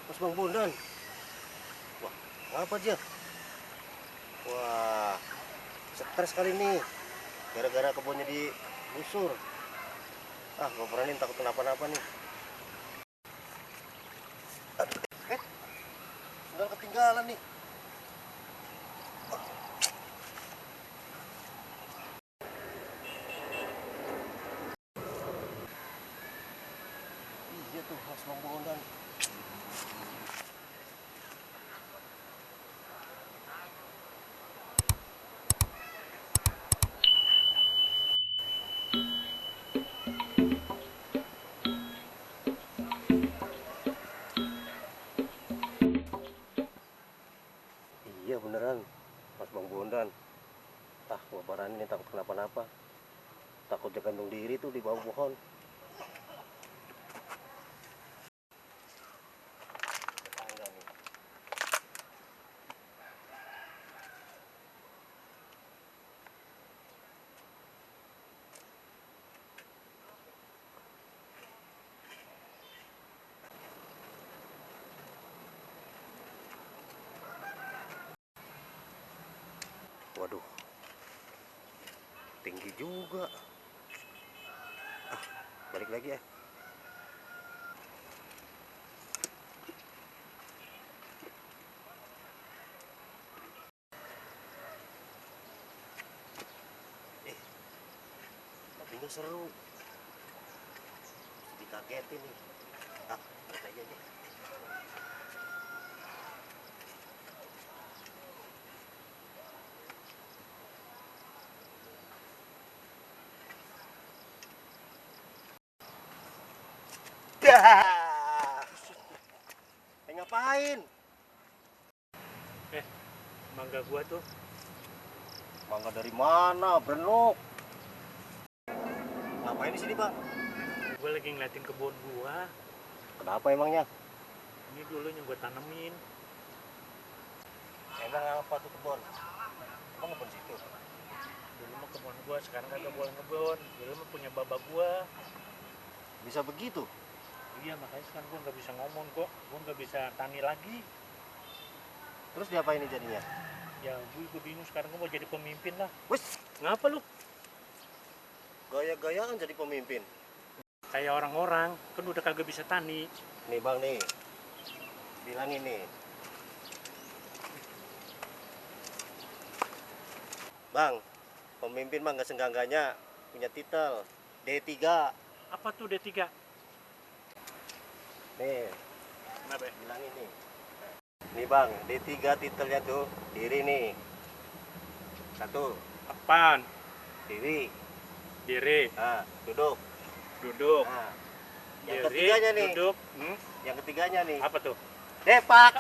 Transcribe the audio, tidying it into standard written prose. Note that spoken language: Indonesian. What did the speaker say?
Mas Bang Bondan. Wah, apa aja? Wah, stres kali nih. Gara-gara kebunnya digusur. Ah, gak berani, takut kenapa-napa nih. Aduh, udah ketinggalan nih. Iya tuh, Mas Bang Bondan. Iya beneran, Mas Bang Bondan. Ah, gua berani nih, takut kenapa-napa. Takut dia gantung diri tuh di bawah pohon. Tetangga nih. Waduh, tinggi juga. Ah, balik lagi ya. Eh, tapi nggak seru. Dikagetin nih. Ah, balik lagi aja. Dah. Ngapain? Mangga gua tuh. Mangga dari mana, Brenok? Ngapain di sini, Bang? Gua lagi ngeliatin kebun gua. Kenapa emangnya? Ini dulu yang gua tanemin. Emang apa tuh kebun? Emang kebun situ? Dulu mah kebun gua, sekarang kagak boleh ngebon. Dulu mah punya baba gua. Bisa begitu? Iya, makanya sekarang gua nggak bisa ngomong kok. Gua nggak bisa tani lagi. Terus diapain ini jadinya? Ya, gua bingung sekarang gua mau jadi pemimpin lah. Wes, Ngapa lu? gaya-gayaan jadi pemimpin. Kayak orang-orang, kan udah kagak bisa tani. Nih Bang nih, bilangin nih. Bang, pemimpin mah nggak senggangganya punya titel D3. Apa tuh D3? Nih, Kenapa ya? bilangin nih. Nih Bang, D3 titelnya tuh diri nih. Satu, Apaan? diri. Diri, Nah, duduk. duduk. Nah, yang Diri, ketiganya nih. duduk. Yang ketiganya nih. Apa tuh? Depak.